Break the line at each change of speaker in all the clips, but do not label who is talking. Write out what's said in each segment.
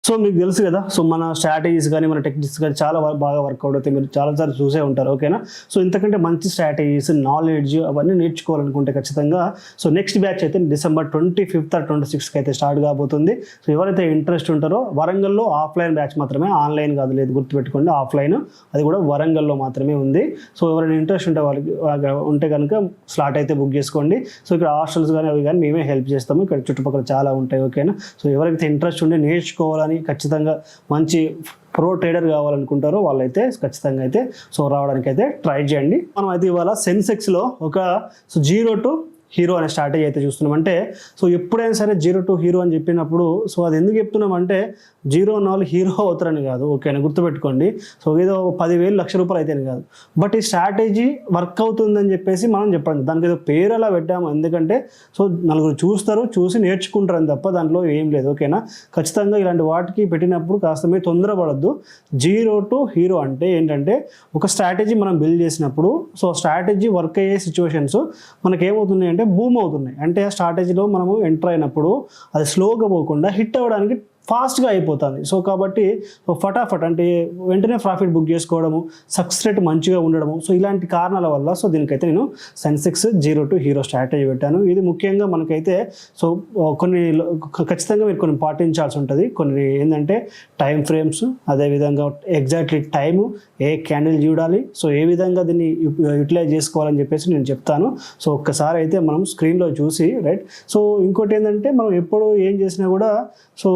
So మీకు తెలుసు కదా, సో మన స్ట్రాటజీస్ కానీ మన టెక్నిక్స్ కానీ చాలా బాగా వర్కౌట్ అవుతాయి. మీరు చాలాసార్లు చూసే ఉంటారు, ఓకేనా. సో ఇంతకంటే మంచి స్ట్రాటజీస్, నాలెడ్జ్ అవన్నీ నేర్చుకోవాలనుకుంటే ఖచ్చితంగా సో నెక్స్ట్ బ్యాచ్ అయితే December 25th or 26th అయితే స్టార్ట్ కాబోతుంది. సో ఎవరైతే ఇంట్రెస్ట్ ఉంటారో వరంగల్లో ఆఫ్లైన్ బ్యాచ్ మాత్రమే, ఆన్లైన్ కాదు, లేదు గుర్తుపెట్టుకోండి, ఆఫ్లైన్, అది కూడా వరంగల్లో మాత్రమే ఉంది. సో ఎవరైనా ఇంట్రెస్ట్ ఉంటే వాళ్ళకి ఉంటే కనుక స్లాట్ అయితే బుక్ చేసుకోండి. సో ఇక్కడ హాస్టల్స్ కానీ అవి కానీ మేమే హెల్ప్ చేస్తాము. ఇక్కడ చుట్టుపక్కల చాలా ఉంటాయి, ఓకేనా. సో ఎవరైతే ఇంట్రెస్ట్ ఉండి నేర్చుకోవాలని ఖచ్చితంగా మంచి ప్రో ట్రేడర్ కావాలనుకుంటారో వాళ్ళైతే ఖచ్చితంగా అయితే సో రావడానికి అయితే ట్రై చేయండి. మనం అయితే ఇవాళ సెన్సెక్స్లో ఒక 0 to హీరో అనే స్ట్రాటజీ అయితే చూస్తున్నాం. అంటే సో ఎప్పుడైనా సరే 0 to హీరో అని చెప్పినప్పుడు సో అది ఎందుకు చెప్తున్నామంటే 0 ఉన్న వాళ్ళు హీరో అవుతారని కాదు, ఓకేనా, గుర్తుపెట్టుకోండి. సో ఏదో 10,000 లక్ష రూపాయలు అయితేనే కాదు, బట్ ఈ స్ట్రాటజీ వర్క్ అవుతుందని చెప్పేసి మనం చెప్పండి, దానికి ఏదో పేరు అలా పెట్టాము. ఎందుకంటే సో నలుగురు చూస్తారు, చూసి నేర్చుకుంటారని తప్ప దాంట్లో ఏం లేదు, ఓకేనా. ఖచ్చితంగా ఇలాంటి వాటికి పెట్టినప్పుడు కాస్త మీరు తొందరపడద్దు. 0 to హీరో అంటే ఏంటంటే ఒక స్ట్రాటజీ మనం బిల్డ్ చేసినప్పుడు సో స్ట్రాటజీ వర్క్ అయ్యే సిచ్యువేషన్స్ మనకేమవుతున్నాయి అంటే బూమ్ అవుతున్నాయి. అంటే ఆ స్ట్రాటజీలో మనము ఎంటర్ అయినప్పుడు అది స్లోగా పోకుండా హిట్ అవ్వడానికి ఫాస్ట్గా అయిపోతుంది. సో కాబట్టి ఫటాఫట్ అంటే వెంటనే ప్రాఫిట్ బుక్ చేసుకోవడము, సక్సెస్ రేట్ మంచిగా ఉండడము, సో ఇలాంటి కారణాల వల్ల సో దీనికైతే నేను సెన్సెక్స్ 0 to హీరో స్ట్రాటజీ పెట్టాను. ఇది ముఖ్యంగా మనకైతే సో కొన్ని ఖచ్చితంగా మీరు కొన్ని పాటించాల్సి ఉంటుంది. కొన్ని ఏంటంటే టైం ఫ్రేమ్స్, అదేవిధంగా ఎగ్జాక్ట్లీ టైము, ఏ క్యాండిల్ చూడాలి, సో ఏ విధంగా దీన్ని యూటిలైజ్ చేసుకోవాలని చెప్పేసి నేను చెప్తాను. సో ఒక్కసారి అయితే మనం స్క్రీన్లో చూసి రైట్. సో ఇంకోటి ఏంటంటే మనం ఎప్పుడు ఏం చేసినా కూడా సో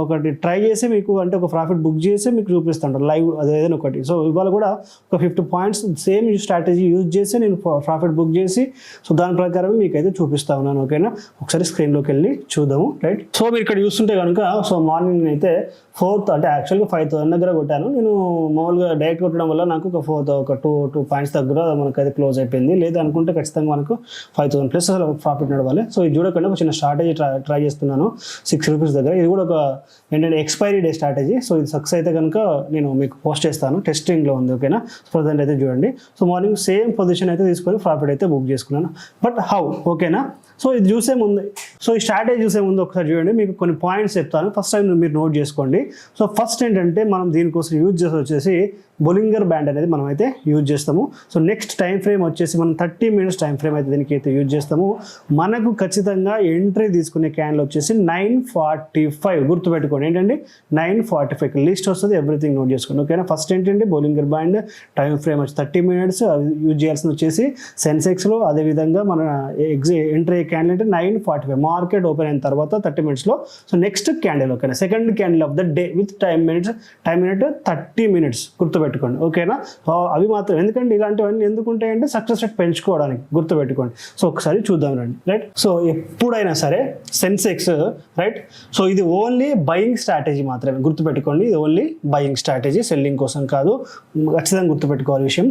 ఒకటి ట్రై చేసి మీకు అంటే ఒక ప్రాఫిట్ బుక్ చేసి మీకు చూపిస్తాను లైవ్, అదేదైనా ఒకటి. సో ఇవాళ కూడా ఒక 50 పాయింట్స్ సేమ్ స్ట్రాటజీ యూజ్ చేసి నేను ప్రాఫిట్ బుక్ చేసి సో దాని ప్రకారం మీకైతే చూపిస్తా ఉన్నాను, ఓకేనా. ఒకసారి స్క్రీన్లోకి వెళ్ళి చూద్దాము, రైట్. సో మీరు ఇక్కడ చూస్తుంటే కనుక సో మార్నింగ్ అయితే 4th అంటే యాక్చువల్గా 5,000 దగ్గర కొట్టాను నేను. మామూలుగా డైరెక్ట్ కొట్టడం వల్ల నాకు ఒక 2 పాయింట్స్ దగ్గర మనకైతే క్లోజ్ అయిపోయింది. లేదు అనుకుంటే ఖచ్చితంగా మనకు 5,000 ప్లస్ అసలు ప్రాఫిట్ నడవాలి. సో ఇది చూడకుండా ఒక చిన్న స్ట్రాటజీ ట్రై చేస్తున్నాను 6 రూపీస్ దగ్గర. ఇది కూడా ఒక ఏంటంటే ఎక్స్పైరీ డే స్ట్రాటజీ. సో ఇది సక్సెస్ అయితే కనుక నేను మీకు పోస్ట్ చేస్తాను, టెస్టింగ్లో ఉంది, ఓకేనా. ప్రజెంట్ అయితే చూడండి. సో మార్నింగ్ సేమ్ పొజిషన్ అయితే తీసుకొని ప్రాఫిట్ అయితే బుక్ చేసుకున్నాను. బట్ హౌ, ఓకేనా. సో ఇది చూసే ముందు, సో ఈ స్ట్రాటజీ చూసే ముందు ఒకసారి చూడండి, మీకు కొన్ని పాయింట్స్ చెప్తాను. ఫస్ట్ టైం మీరు నోట్ చేసుకోండి. సో ఫస్ట్ ఏంటంటే మనం దీనికోసం యూజ్ చేసి వచ్చేసి బొలింగర్ బ్యాండ్ అనేది మనం అయితే యూజ్ చేస్తాము. సో నెక్స్ట్ టైం ఫ్రేమ్ వచ్చేసి మనం 30 minutes టైం ఫ్రేమ్ అయితే దీనికి అయితే యూజ్ చేస్తాము. మనకు ఖచ్చితంగా ఎంట్రీ తీసుకునే క్యాండిల్ వచ్చేసి 945, గుర్తుపెట్టుకోండి. ఏంటంటే 945 లిస్ట్ వస్తుంది, ఎవ్రీథింగ్ నోట్ చేసుకోండి, ఓకేనా. ఫస్ట్ ఏంటంటే బొలింగర్ బ్యాండ్ టైం ఫ్రేమ్ వచ్చి 30 minutes యూజ్ చేయాల్సింది వచ్చేసి సెన్సెక్స్లో. అదేవిధంగా మన ఎంట్రీ క్యాండిల్ అంటే 945, మార్కెట్ ఓపెన్ అయిన తర్వాత 30 minutesలో. సో నెక్స్ట్ క్యాండిల్, ఓకేనా, second candle of the day with time minute 30 minutes, గుర్తుపెట్టుకోండి, ఓకేనా. అవి మాత్రం, ఎందుకంటే ఇలాంటివన్నీ ఎందుకుంటాయంటే సక్సెస్ రేట్ పెంచుకోవడానికి, గుర్తుపెట్టుకోండి. సో ఒకసారి చూద్దాం రండి, రైట్. సో ఎప్పుడైనా సరే సెన్సెక్స్, రైట్. సో ఇది ఓన్లీ బయింగ్ స్ట్రాటజీ మాత్రమే, గుర్తుపెట్టుకోండి. ఇది ఓన్లీ బయింగ్ స్ట్రాటజీ, సెల్లింగ్ కోసం కాదు. ఖచ్చితంగా గుర్తుపెట్టుకోవాలి విషయం.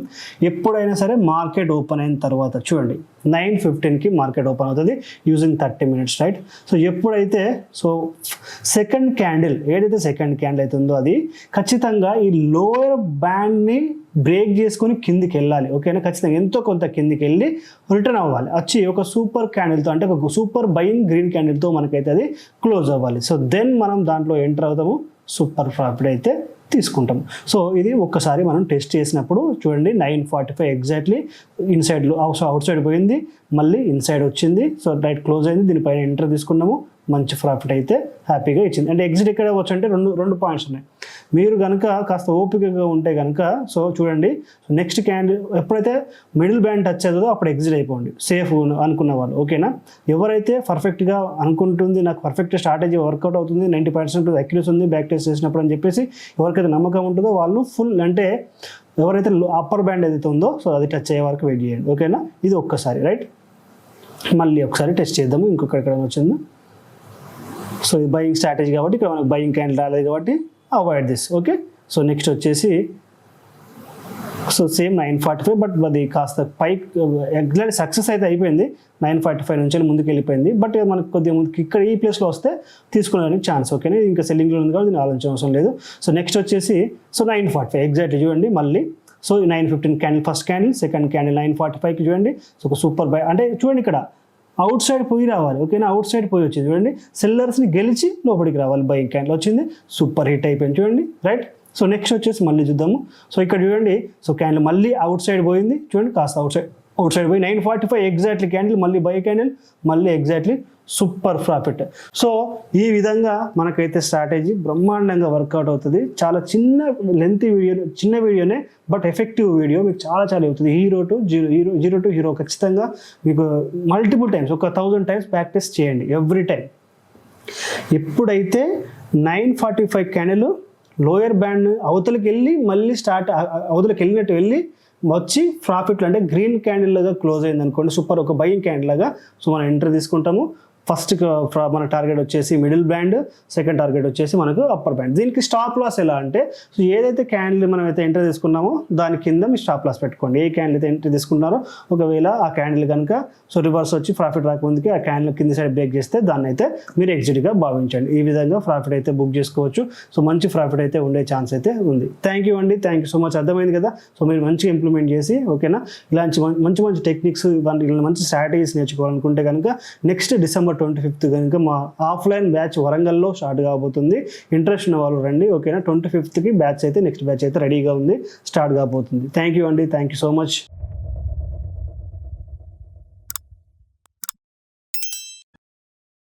ఎప్పుడైనా సరే మార్కెట్ ఓపెన్ అయిన తర్వాత చూడండి 9:15కి మార్కెట్ ఓపెన్ అవుతుంది యూజింగ్ 30 minutes, రైట్. సో ఎప్పుడైతే సో సెకండ్ క్యాండిల్ ఏదైతే సెకండ్ క్యాండిల్ అవుతుందో అది ఖచ్చితంగా ఈ లోయర్ బ్యాండ్ని బ్రేక్ చేసుకొని కిందికి వెళ్ళాలి, ఓకేనా. ఖచ్చితంగా ఎంతో కొంత కిందికి వెళ్ళి రిటర్న్ అవ్వాలి, వచ్చి ఒక సూపర్ క్యాండిల్తో అంటే ఒక సూపర్ బయింగ్ గ్రీన్ క్యాండిల్తో మనకైతే అది క్లోజ్ అవ్వాలి. సో దెన్ మనం దాంట్లో ఎంటర్ అవుతాము, సూపర్ ప్రాఫిట్ అయితే తీసుకుంటాం. సో ఇది ఒక్కసారి మనం టెస్ట్ చేసినప్పుడు చూడండి 945 ఎగ్జాక్ట్లీ ఇన్సైడ్లో అవుట్ సైడ్ పోయింది, మళ్ళీ ఇన్సైడ్ వచ్చింది. సో రైట్ క్లోజ్ అయింది, దీనిపైన ఎంటర్ తీసుకున్నాము, మంచి ప్రాఫిట్ అయితే హ్యాపీగా ఇచ్చింది. అంటే ఎగ్జిట్ ఎక్కడ వచ్చు అంటే రెండు పాయింట్స్ ఉన్నాయి. మీరు కనుక కాస్త ఓపికగా ఉంటే కనుక సో చూడండి నెక్స్ట్ క్యాండిల్ ఎప్పుడైతే మిడిల్ బ్యాండ్ టచ్ అవుతుందో అప్పుడు ఎగ్జిట్ అయిపోండి, సేఫ్ అనుకున్న వాళ్ళు, ఓకేనా. ఎవరైతే పర్ఫెక్ట్గా అనుకుంటుంది నాకు పర్ఫెక్ట్ స్ట్రాటజీ వర్కౌట్ అవుతుంది, 90% అక్యురసీ ఉంది బ్యాక్ టెస్ట్ చేసినప్పుడు అని చెప్పేసి ఎవరికైతే నమ్మకం ఉంటుందో వాళ్ళు ఫుల్ అంటే ఎవరైతే అప్పర్ బ్యాండ్ ఏదైతే ఉందో సో అది టచ్ అయ్యే వరకు వెయిట్ చేయండి, ఓకేనా. ఇది ఒక్కసారి, రైట్. మళ్ళీ ఒకసారి టెస్ట్ చేద్దాము ఇంకొక ఎక్కడ వచ్చిందో. సో ఇది బయింగ్ స్ట్రాటజీ కాబట్టి ఇక్కడ మనకు బయింగ్ క్యాండిల్ రాలేదు కాబట్టి avoid this, okay. So next వచ్చేసి సో సేమ్ 945, బట్ అది కాస్త పైకి ఎగ్జాక్ట్ సక్సెస్ అయితే అయిపోయింది. 945 నుంచి ముందుకు వెళ్ళిపోయింది, బట్ మనకు కొద్దిగా ముందుకు ఇక్కడ ఈ ప్లేస్లో వస్తే తీసుకునేదానికి ఛాన్స్, ఓకేనా. ఇంకా సెల్లింగ్లో ఉంది కాబట్టి దీన్ని ఆలోచించడం అవసరం లేదు. సో నెక్స్ట్ వచ్చేసి సో 945 ఎగ్జాక్ట్ చూడండి మళ్ళీ. So 9:15 candle first candle, second candle 9:45కి చూడండి. సో ఒక సూపర్ బై అంటే చూడండి ఇక్కడ అవుట్ సైడ్ పోయి రావాలి, ఓకేనా. అవుట్ సైడ్ పోయి వచ్చింది చూడండి, సెల్లర్స్ని గెలిచి లోపలికి రావాలి, బయింగ్ క్యాండిల్ వచ్చింది, సూపర్ హిట్ అయిపోయింది చూడండి, రైట్. సో నెక్స్ట్ వచ్చేసి మళ్ళీ చూద్దాము. సో ఇక్కడ చూడండి, సో క్యాండిల్ మళ్ళీ అవుట్ సైడ్ పోయింది చూడండి, కాస్త అవుట్ సైడ్ పోయి 945 ఎగ్జాక్ట్లీ క్యాండిల్, మళ్ళీ బై క్యాండిల్, మళ్ళీ ఎగ్జాక్ట్లీ సూపర్ ప్రాఫిట్. సో ఈ విధంగా మనకైతే స్ట్రాటజీ బ్రహ్మాండంగా వర్కౌట్ అవుతుంది. చాలా చిన్న లెంత్ వీడియో, చిన్న వీడియోనే బట్ ఎఫెక్టివ్ వీడియో, మీకు చాలా అవుతుంది. జీరో టు హీరో ఖచ్చితంగా మీకు మల్టిపుల్ టైమ్స్, ఒక 1000 టైమ్స్ ప్రాక్టీస్ చేయండి ఎవ్రీ టైం. ఎప్పుడైతే 945 క్యాండిల్ లోయర్ బ్యాండ్ అవతలకి వెళ్ళి మళ్ళీ అవతలకి వెళ్ళినట్టు వెళ్ళి వచ్చి ప్రాఫిట్లు అంటే గ్రీన్ క్యాండిల్ లాగా క్లోజ్ అయింది అనుకోండి, సూపర్, ఒక బయింగ్ క్యాండిల్ లాగా. సో మనం ఎంట్రీ తీసుకుంటాము. ఫస్ట్ మన టార్గెట్ వచ్చేసి మిడిల్ బ్యాండ్, సెకండ్ టార్గెట్ వచ్చేసి మనకు అప్పర్ బ్యాండ్. దీనికి స్టాప్ లాస్ ఎలా అంటే, సో ఏదైతే క్యాండిల్ మనం అయితే ఎంట్రీ తీసుకున్నామో దాని కింద మీ స్టాప్ లాస్ పెట్టుకోండి. ఏ క్యాండిల్ అయితే ఎంట్రీ తీసుకున్నారో ఒకవేళ ఆ క్యాండిల్ కనుక సో రివర్స్ వచ్చి ప్రాఫిట్ రాకముందుకి ఆ క్యాండిల్ కింద సైడ్ బ్రేక్ చేస్తే దాన్ని అయితే మీరు ఎగ్జిట్గా భావించండి. ఈ విధంగా ప్రాఫిట్ అయితే బుక్ చేసుకోవచ్చు. సో మంచి ప్రాఫిట్ అయితే ఉండే ఛాన్స్ అయితే ఉంది. థ్యాంక్ యూ అండి, థ్యాంక్ యూ సో మచ్. అర్థమైంది కదా. సో మీరు మంచిగా ఇంప్లిమెంట్ చేసి, ఓకేనా, ఇలాంటి మంచి టెక్నిక్స్, మంచి స్ట్రాటజీస్ నేర్చుకోవాలనుకుంటే కనుక నెక్స్ట్ December 25th కనుక మా ఆఫ్లైన్ బ్యాచ్ వరంగల్లో స్టార్ట్ కాబోతుంది. ఇంట్రెస్ట్ ఉన్న వాళ్ళు రండి, ఓకేనా. 25th బ్యాచ్ అయితే, నెక్స్ట్ బ్యాచ్ అయితే రెడీగా ఉంది, స్టార్ట్ కాబోతుంది. థ్యాంక్ యూ అండి, థ్యాంక్ యూ సో మచ్.